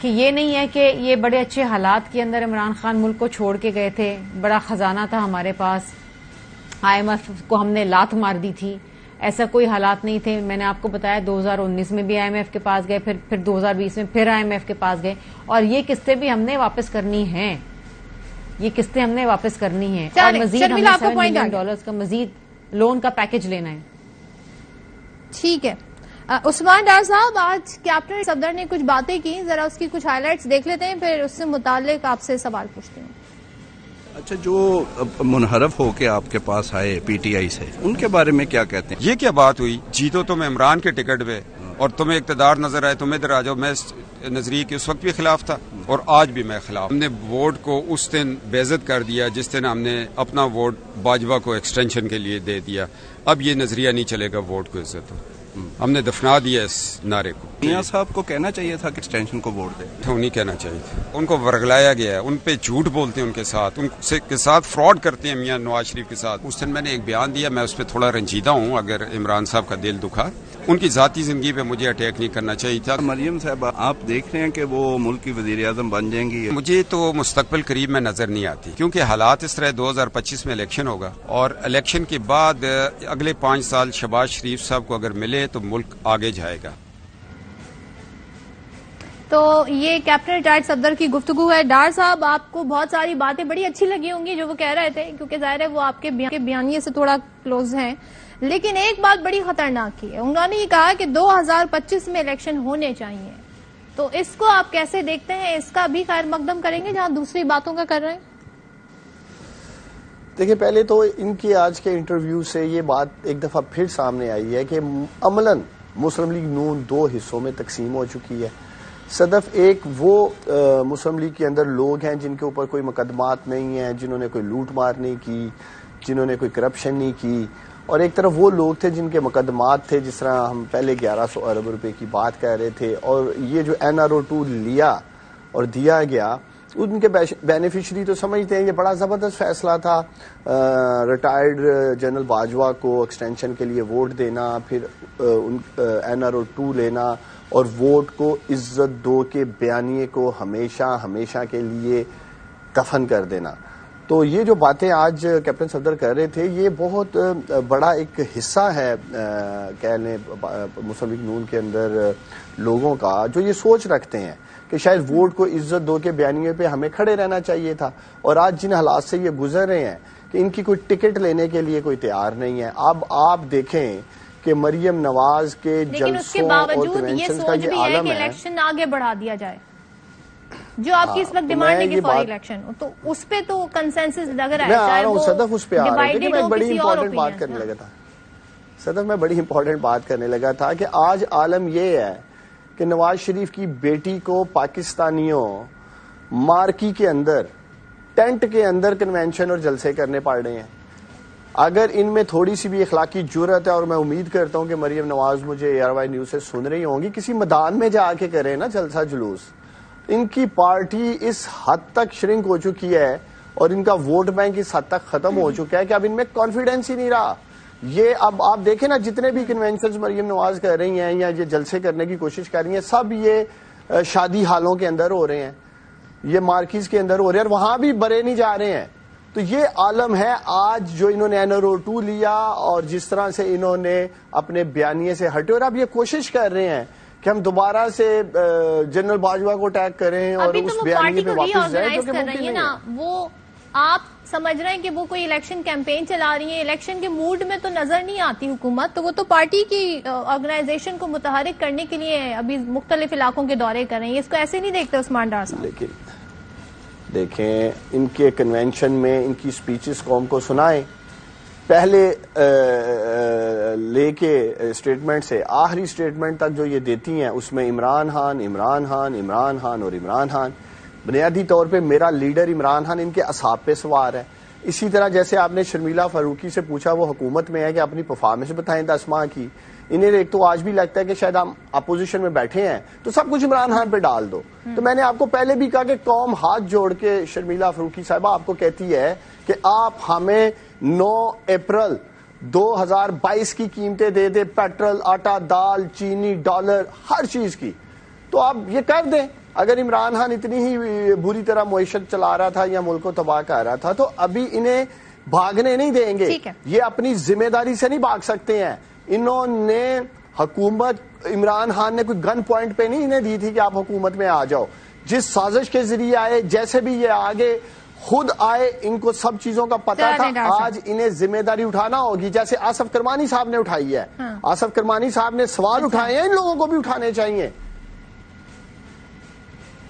کہ یہ نہیں ہے کہ یہ بڑے اچھے حالات کے اندر عمران خان ملک کو چھوڑ کے گئے تھے, بڑا خزانہ تھا ہمارے پاس, IMF کو ہم نے لات مار دی تھی, ایسا کوئی حالات نہیں تھے. میں نے آپ کو بتایا 2019 میں بھی IMF کے پاس گئے, پھر 2020 میں پھر IMF کے پاس گئے, اور یہ قسطیں بھی ہم نے واپس کرنی ہیں, یہ قسطیں ہم نے واپس کرنی ہیں, اور مزید ہم نے $7 ملین کا مزید لون کا پیکج لینا ہے. ٹھیک ہے عثمان ڈار صاحب, آج کیپٹن صفدر نے کچھ باتیں کی, ذرا اس کی کچھ ہائی لائٹس دیکھ لیتے ہیں, پھر اس سے متعلق آپ سے سوال پوچھتے ہیں. اچھا, جو منحرف ہو کے آپ کے پاس آئے PTI سے, ان کے بارے میں کیا کہتے ہیں؟ یہ کیا بات ہوئی, جیتو تم عمران کے ٹکٹ پہ اور تمہیں اقتدار نظر آئے تم ادھر آ جاؤ. میں نظریے کے اس وقت بھی خلاف تھا اور آج بھی میں خلاف. ہم نے ووٹ کو اس دن بے عزت کر دیا جس دن ہم نے اپنا ووٹ باجوہ کو ایکسٹینشن کے لیے دے دیا. اب یہ نظریہ نہیں چلے گا ووٹ کو عزت ہو, ہم نے دفنا دیا اس نعرے کو. میاں صاحب کو کہنا چاہیے تھا کہ ایکسٹینشن کو ووٹ دے, نہیں کہنا چاہیے تھا. ان کو ورگلایا گیا ہے, ان پہ جھوٹ بولتے ہیں, ان کے ساتھ فراڈ کرتے ہیں میاں نواز شریف کے ساتھ. اس دن میں نے ایک بیان دیا, میں اس پہ تھوڑا رنجیدہ ہوں. اگر عمران صاحب کا دل دکھا, ان کی ذاتی زندگی پہ مجھے اٹیک نہیں کرنا چاہیے تھا. مریم صاحب, آپ دیکھ رہے ہیں کہ وہ ملک کی وزیر اعظم بن جائیں گی؟ مجھے تو مستقبل قریب میں نظر نہیں آتی, کیونکہ حالات اس طرح 2025 میں الیکشن ہوگا, اور الیکشن کے بعد اگلے 5 سال شہباز شریف صاحب کو اگر ملے تو ملک آگے جائے گا. تو یہ کیپٹن ریٹائرڈ صفدر کی گفتگو ہے. ڈار صاحب, آپ کو بہت ساری باتیں بڑی اچھی لگی ہوں گی جو وہ کہہ رہے تھے, کیونکہ ظاہر ہے وہ آپ کے بیانیے سے تھوڑا کلوز ہیں, لیکن ایک بات بڑی خطرناک کی ہے. انہوں نے یہ کہا کہ 2025 میں الیکشن ہونے چاہیے, تو اس کو آپ کیسے دیکھتے ہیں؟ اس کا بھی خیر مقدم کریں گے جہاں دوسری باتوں کا کر رہے ہیں؟ دیکھیں, پہلے تو ان کے آج کے انٹرویو سے یہ بات ایک دفعہ پھر سامنے آئی ہے کہ عملاً مسلم لیگ نون 2 حصوں میں تقسیم ہو چکی ہے. صدف ایک وہ مسلم لیگ کے اندر لوگ ہیں جن کے اوپر کوئی مقدمات نہیں ہیں, جنہوں نے کوئی لوٹ مار نہیں کی, جنہوں نے کوئی کرپشن نہیں کی, اور ایک طرف وہ لوگ تھے جن کے مقدمات تھے, جس طرح ہم پہلے 1100 ارب روپے کی بات کر رہے تھے, اور یہ جو NRO2 لیا اور دیا گیا, ان کے بینیفیشری تو سمجھتے ہیں یہ بڑا زبردست فیصلہ تھا. ریٹائرڈ جنرل باجوہ کو ایکسٹینشن کے لیے ووٹ دینا, پھر NRO2 لینا, اور ووٹ کو عزت دو کے بیانیے کو ہمیشہ کے لیے دفن کر دینا. تو یہ جو باتیں آج کیپٹن صفدر کر رہے تھے, یہ بہت بڑا ایک حصہ ہے کہہ لیں مسلم لیگ نون کے اندر لوگوں کا جو یہ سوچ رکھتے ہیں کہ شاید ووٹ کو عزت دو کے بیانیے پہ ہمیں کھڑے رہنا چاہیے تھا. اور آج جن حالات سے یہ گزر رہے ہیں کہ ان کی کوئی ٹکٹ لینے کے لیے کوئی تیار نہیں ہے. اب آپ دیکھیں کہ مریم نواز کے جلسوں اور کنونشنز کا یہ عالم ہے. الیکشن آگے بڑھا دیا جائے, جو آپ کی اس وقت ڈیمانڈ ہے کہ فوری الیکشن ہو, تو اس پہ تو کنسنسس لگ رہا ہے. میں آ رہا ہوں صدف, اس پہ آ رہا ہوں. میں بڑی امپورٹنٹ بات کرنے لگا تھا صدف, میں بڑی امپورٹنٹ بات کرنے لگا تھا کہ آج عالم یہ ہے کہ نواز شریف کی بیٹی کو پاکستانیوں مارکی کے اندر, ٹینٹ کے اندر کنونشن اور جلسے کرنے پڑ رہے ہیں. اگر ان میں تھوڑی سی بھی اخلاقی جرت ہے, اور میں امید کرتا ہوں کہ مریم نواز مجھے ARY نیوز سے سن رہی ہوں گی, کسی میدان میں جا کے کریں نا جلسہ جلوس. ان کی پارٹی اس حد تک شرنک ہو چکی ہے اور ان کا ووٹ بینک اس حد تک ختم ہو چکا ہے کہ اب ان میں کانفیڈنس ہی نہیں رہا. یہ اب آپ دیکھیں نا, جتنے بھی کنونشنز مریم نواز کر رہی ہیں یا یہ جلسے کرنے کی کوشش کر رہی ہیں, سب یہ شادی حالوں کے اندر ہو رہے ہیں, یہ مارکیز کے اندر ہو رہے ہیں, اور وہاں بھی برے نہیں جا رہے ہیں. تو یہ عالم ہے آج جو انہوں نے NRO2 لیا, اور جس طرح سے انہوں نے اپنے بیانیے سے ہٹے, اور اب یہ کوشش کر رہے ہیں کہ ہم دوبارہ سے جنرل باجوہ کو اٹیک کریں اور اس بیانیے پہ واپس جائیں, جو کہ ممکن نہیں ہے. وہ آپ سمجھ رہے ہیں کہ وہ کوئی الیکشن کیمپین چلا رہی ہیں, الیکشن کے موڈ میں تو نظر نہیں آتی حکومت, تو وہ تو پارٹی کی آرگنائزیشن کو متحرک کرنے کے لیے ابھی مختلف علاقوں کے دورے کر رہے ہیں. اس کو ایسے نہیں دیکھتے عثمان ڈار صاحب؟ لیکن دیکھیں, ان کے کنونشن میں ان کی سپیچز قوم کو سنائیں, پہلے لے کے اسٹیٹمنٹ سے آخری اسٹیٹمنٹ تک جو یہ دیتی ہیں, اس میں عمران خان. بنیادی طور پہ میرا لیڈر عمران خان ان کے اعصاب پہ سوار ہے. اسی طرح جیسے آپ نے شرمیلا فاروقی سے پوچھا وہ حکومت میں ہے کہ اپنی پرفارمنس بتائیں 10 ماہ کی. انہیں ایک تو آج بھی لگتا ہے کہ شاید ہم اپوزیشن میں بیٹھے ہیں تو سب کچھ عمران خان پہ ڈال دو. تو میں نے آپ کو پہلے بھی کہا کہ قوم ہاتھ جوڑ کے شرمیلا فاروقی صاحبہ آپ کو کہتی ہے کہ آپ ہمیں 9 اپریل 2022 کی قیمتیں دے دیں, پیٹرول, آٹا, دال, چینی, ڈالر, ہر چیز کی. تو آپ یہ کر دیں. اگر عمران خان اتنی ہی بری طرح معیشت چلا رہا تھا یا ملک کو تباہ کر رہا تھا تو ابھی انہیں بھاگنے نہیں دیں گے. یہ اپنی ذمہ داری سے نہیں بھاگ سکتے ہیں. انہوں نے حکومت, عمران خان نے کوئی گن پوائنٹ پہ نہیں انہیں دی تھی کہ آپ حکومت میں آ جاؤ. جس سازش کے ذریعے آئے, جیسے بھی یہ آگے خود آئے, ان کو سب چیزوں کا پتا تھا. آج انہیں ذمہ داری اٹھانا ہوگی, جیسے آصف کرمانی صاحب نے اٹھائی ہے. آصف کرمانی صاحب نے سوال اٹھائے ہیں, ان لوگوں کو بھی اٹھانے چاہیے.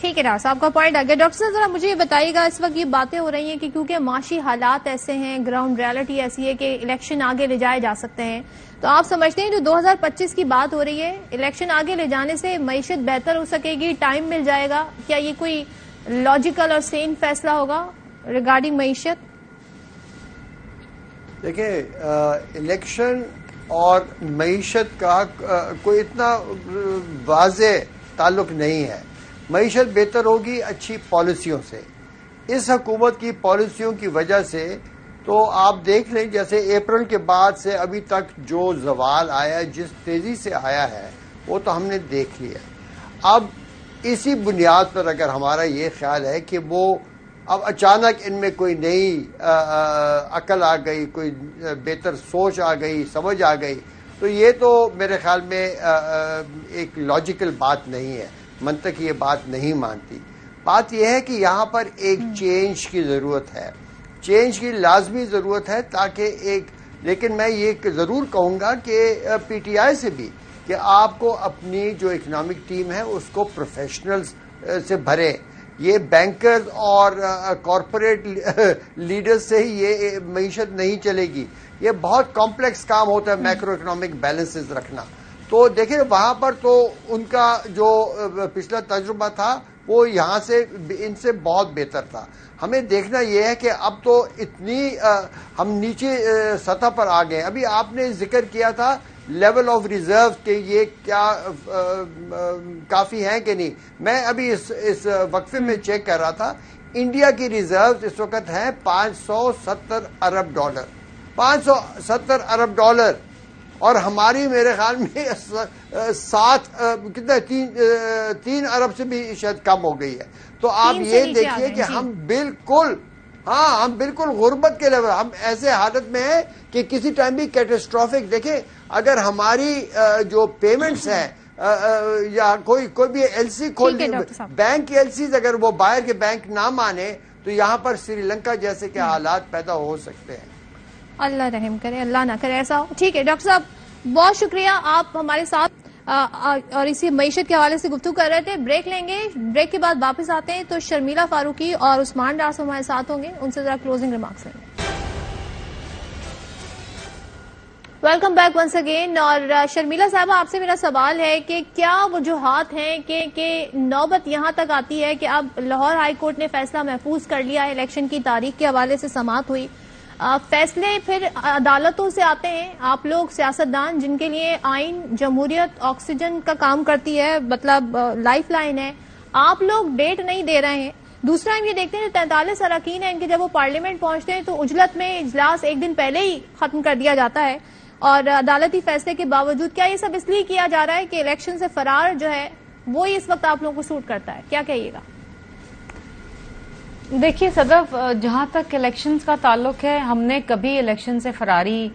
ٹھیک ہے ڈاکٹر صاحب کا پوائنٹ آ گیا. ڈاکٹر صاحب ذرا مجھے یہ بتائیے گا, اس وقت یہ باتیں ہو رہی ہیں کہ کیونکہ معاشی حالات ایسے ہیں, گراؤنڈ ریالٹی ایسی ہے کہ الیکشن آگے لے جائے جا سکتے ہیں, تو آپ سمجھتے ہیں جو 2025 کی بات ہو رہی ہے, الیکشن آگے لے جانے سے معیشت بہتر ہو سکے گی, ٹائم مل جائے گا؟ کیا یہ کوئی لاجیکل اور سین فیصلہ ہوگا ریگارڈنگ معیشت؟ دیکھیں, الیکشن اور معیشت کا کوئی اتنا واضح تعلق نہیں ہے. معیشت بہتر ہوگی اچھی پالیسیوں سے. اس حکومت کی پالیسیوں کی وجہ سے تو آپ دیکھ لیں, جیسے اپریل کے بعد سے ابھی تک جو زوال آیا, جس تیزی سے آیا ہے, وہ تو ہم نے دیکھ لیا. اب اسی بنیاد پر اگر ہمارا یہ خیال ہے کہ وہ اب اچانک ان میں کوئی نئی عقل آ گئی, کوئی بہتر سوچ آ گئی, سمجھ آ گئی, تو یہ تو میرے خیال میں ایک لاجیکل بات نہیں ہے. منطق یہ بات نہیں مانتی. بات یہ ہے کہ یہاں پر ایک چینج کی ضرورت ہے, چینج کی لازمی ضرورت ہے تاکہ لیکن میں یہ ضرور کہوں گا کہ پی ٹی آئی سے بھی کہ آپ کو اپنی جو اکنامک ٹیم ہے اس کو پروفیشنلز سے بھرے. یہ بینکرز اور کارپوریٹ لیڈرز سے ہی یہ معیشت نہیں چلے گی. یہ بہت کمپلیکس کام ہوتا ہے میکرو اکنامک بیلنسز رکھنا. تو دیکھیں وہاں پر تو ان کا جو پچھلا تجربہ تھا وہ یہاں سے ان سے بہت بہتر تھا. ہمیں دیکھنا یہ ہے کہ اب تو اتنی ہم نیچے سطح پر آ گئے. ابھی آپ نے ذکر کیا تھا لیول آف ریزرو کہ یہ کیا کافی ہیں کہ نہیں. میں ابھی اس وقفے میں چیک کر رہا تھا, انڈیا کی ریزرو اس وقت ہیں $570 ارب. 570 ارب ڈالر, اور ہماری میرے خیال میں 3 ارب سے بھی شاید کم ہو گئی ہے. تو آپ یہ دیکھیے کہ ہم بالکل غربت کے لیول, ہم ایسے حالت میں ہیں کہ کسی ٹائم بھی کیٹاسٹرافک. دیکھیں اگر ہماری جو پیمنٹس ہیں یا کوئی بھی ایل سی کھول, بینک کی ایل سیز اگر وہ باہر کے بینک نہ مانے تو یہاں پر سری لنکا جیسے کے حالات پیدا ہو سکتے ہیں. اللہ رحم کرے, اللہ نہ کرے ایسا ہو. ٹھیک ہے ڈاکٹر صاحب, بہت شکریہ, آپ ہمارے ساتھ اور اسی معیشت کے حوالے سے گفتگو کر رہے تھے. بریک لیں گے, بریک کے بعد واپس آتے ہیں تو شرمیلا فاروقی اور عثمان ڈار صاحب ہمارے ساتھ ہوں گے, ان سے ذرا کلوزنگ ریمارکس لیں گے. Welcome back once again. اور شرمیلا صاحبہ, آپ سے میرا سوال ہے کہ کیا وجوہات ہیں کہ نوبت یہاں تک آتی ہے کہ اب لاہور ہائی کورٹ نے فیصلہ محفوظ کر لیا ہے, الیکشن کی تاریخ کے حوالے سے سماعت ہوئی, فیصلے پھر عدالتوں سے آتے ہیں. آپ لوگ سیاستدان جن کے لیے آئین جمہوریت آکسیجن کا کام کرتی ہے, مطلب لائف لائن ہے, آپ لوگ ڈیٹ نہیں دے رہے ہیں. دوسرا ہم یہ دیکھتے ہیں 43 اراکین ہیں ان کے, جب وہ پارلیمنٹ پہنچتے ہیں تو اجلت میں اجلاس ایک دن پہلے ہی ختم کر دیا جاتا ہے, اور عدالتی فیصلے کے باوجود کیا یہ سب اس لیے کیا جا رہا ہے کہ الیکشن سے فرار جو ہے وہی اس وقت آپ لوگوں کو سوٹ کرتا ہے؟ کیا کہیے گا؟ دیکھیے صدف, جہاں تک الیکشنز کا تعلق ہے, ہم نے کبھی الیکشن سے فراری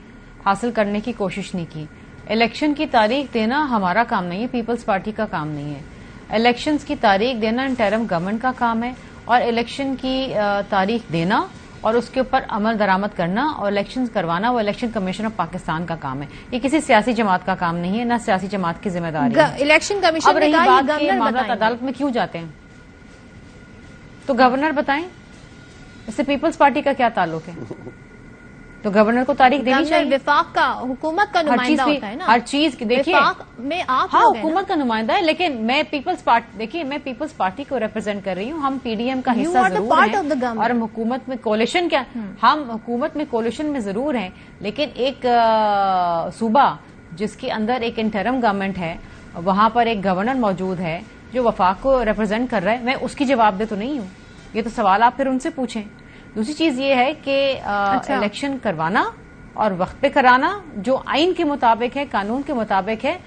حاصل کرنے کی کوشش نہیں کی. الیکشن کی تاریخ دینا ہمارا کام نہیں ہے, پیپلز پارٹی کا کام نہیں ہے. الیکشنز کی تاریخ دینا انٹرم گورنمنٹ کا کام ہے, اور الیکشن کی تاریخ دینا اور اس کے اوپر عمل درآمد کرنا اور الیکشنز کروانا وہ الیکشن کمیشن آف پاکستان کا کام ہے. یہ کسی سیاسی جماعت کا کام نہیں ہے, نہ سیاسی جماعت کی ذمہ داری ہے. الیکشن کمیشن اب رہی بات کہ معاملات عدالت میں کیوں جاتے ہیں, تو گورنر بتائیں, اس سے پیپلز پارٹی کا کیا تعلق ہے؟ تو گورنر کو تاریخ دینی چاہیے. وفاق کا حکومت کا نمائندہ ہوتا ہے نا, ہر چیز کی دیکھیے میں آپ ہاں حکومت کا نمائندہ ہے, لیکن میں پیپلز پارٹی, دیکھیے میں پیپلز پارٹی کو ریپرزینٹ کر رہی ہوں. ہم پی ڈی ایم کا حصہ ضرور ہیں اور ہم حکومت میں کولیشن کیا, ہم حکومت میں کولیشن میں ضرور ہیں, لیکن ایک صوبہ جس کے اندر ایک انٹرم گورنمنٹ ہے, وہاں پر ایک گورنر موجود ہے جو وفاق کو ریپرزینٹ کر رہا ہے, میں اس کی جواب دہ تو نہیں ہوں. یہ تو سوال آپ پھر ان سے پوچھیں. دوسری چیز یہ ہے کہ الیکشن کروانا اور وقت پہ کرانا جو آئین کے مطابق ہے, قانون کے مطابق ہے,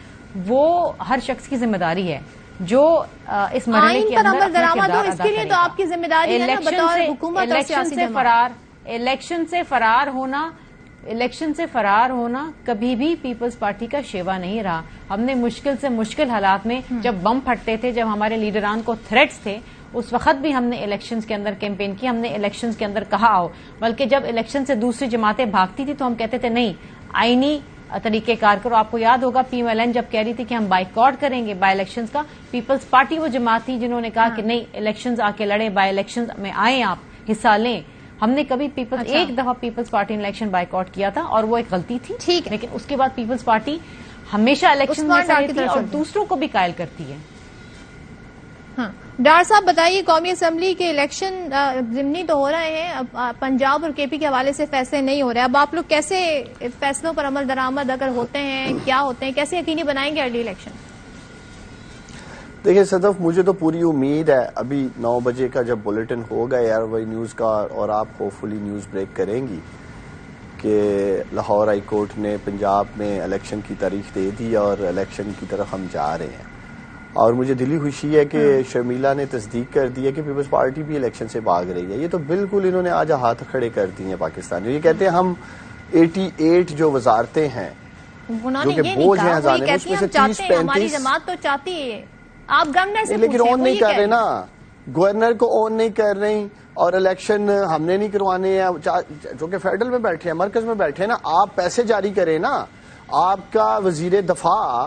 وہ ہر شخص کی ذمہ داری ہے جو اس مرحلے کے اندر اپنا کردار ادا کرے گا. اس کے لیے تو آپ کی ذمہ داری ہے نا بطور حکومت اور سیاسی جماعت. الیکشن سے فرار ہونا کبھی بھی پیپلز پارٹی کا شیوا نہیں رہا. ہم نے مشکل سے مشکل حالات میں جب بم پھٹتے تھے, جب ہمارے لیڈران کو تھریٹس تھے, اس وقت بھی ہم نے الیکشنز کے اندر کیمپین کی, ہم نے الیکشنز کے اندر کہا ہو. بلکہ جب الیکشن سے دوسری جماعتیں بھاگتی تھی تو ہم کہتے تھے نہیں, آئینی طریقہ کار کرو. آپ کو یاد ہوگا پی ایم ایل این جب کہہ رہی تھی کہ ہم بائیکاٹ کریں گے بائی الیکشنز کا, پیپلز پارٹی وہ جماعت تھی جنہوں نے کہا کہ نہیں الیکشنز آ کے لڑیں, بائی الیکشنز میں آئیں, آپ حصہ لیں. ہم نے کبھی ایک دفعہ پیپلز پارٹی نے الیکشن بائیکاٹ کیا تھا اور وہ ایک غلطی تھی, ٹھیک, لیکن اس کے بعد پیپلز پارٹی ہمیشہ الیکشن میں رہتی ہے اور دوسروں کو بھی قائل کرتی ہے. ہاں ڈار صاحب بتائیے, قومی اسمبلی کے الیکشن ضمنی تو ہو رہے ہیں, پنجاب اور کے پی کے حوالے سے فیصلے نہیں ہو رہے, اب آپ لوگ کیسے فیصلوں پر عمل درآمد اگر ہوتے ہیں کیا ہوتے ہیں, کیسے یقینی بنائیں گے ارلی الیکشن؟ دیکھیں صدف, مجھے تو پوری امید ہے ابھی 9 بجے کا جب بلیٹن ہوگا یار وہی نیوز کا, اور آپ ہوپ فلی نیوز بریک کریں گی کہ لاہور ہائی کورٹ نے پنجاب میں الیکشن کی تاریخ دے دی اور الیکشن کی طرف ہم جا رہے ہیں. اور مجھے دلی خوشی ہے کہ شرمیلا نے تصدیق کر دی ہے کہ پیپلز پارٹی بھی الیکشن سے بھاگ رہی ہے. یہ تو بالکل انہوں نے آج ہاتھ کھڑے کر دیے ہیں پاکستانی. یہ کہتے ہیں ہم 88 جو وزارتیں ہیں جو کہ بوجھ ہیں ہزانے میں, اس میں سے 30-35 ہماری جماعت تو چاہتی ہے, آپ گورنر سے لیکن آن نہیں کر رہے نا, گورنر کو آن نہیں کر رہی, اور الیکشن ہم نے نہیں کروانے ہیں جو کہ فیڈرل میں بیٹھے ہیں, مرکز میں بیٹھے ہیں نا. آپ پیسے جاری کریں نا. آپ کا وزیر دفاع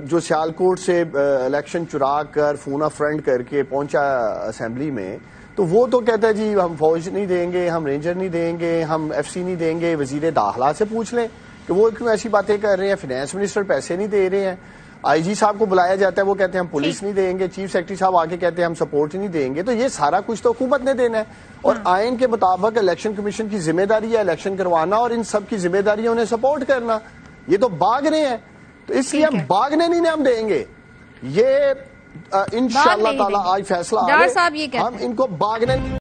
جو سیالکوٹ سے الیکشن چرا کر فون فرینڈ کر کے پہنچا اسمبلی میں, تو وہ تو کہتا ہے جی ہم فوج نہیں دیں گے, ہم رینجر نہیں دیں گے, ہم ایف سی نہیں دیں گے. وزیر داخلہ سے پوچھ لیں کہ وہ کیوں ایسی باتیں کر رہے ہیں. فائنانس منسٹر پیسے نہیں دے رہے ہیں. آئی جی صاحب کو بلایا جاتا ہے, وہ کہتے ہیں ہم پولیس نہیں دیں گے. چیف سیکرٹری صاحب آگے کہتے ہیں ہم سپورٹ نہیں دیں گے. تو یہ سارا کچھ تو حکومت نے دینا ہے, اور آئین کے مطابق الیکشن کمیشن کی ذمہ داری ہے الیکشن کروانا, اور ان سب کی ذمہ داری ہے انہیں سپورٹ کرنا. یہ تو بھاگ رہے ہیں, تو اس لیے ہم بھاگنے نہیں ہم دیں گے. یہ انشاءاللہ تعالی آج فیصلہ آ رہے, ہم ان کو بھاگنے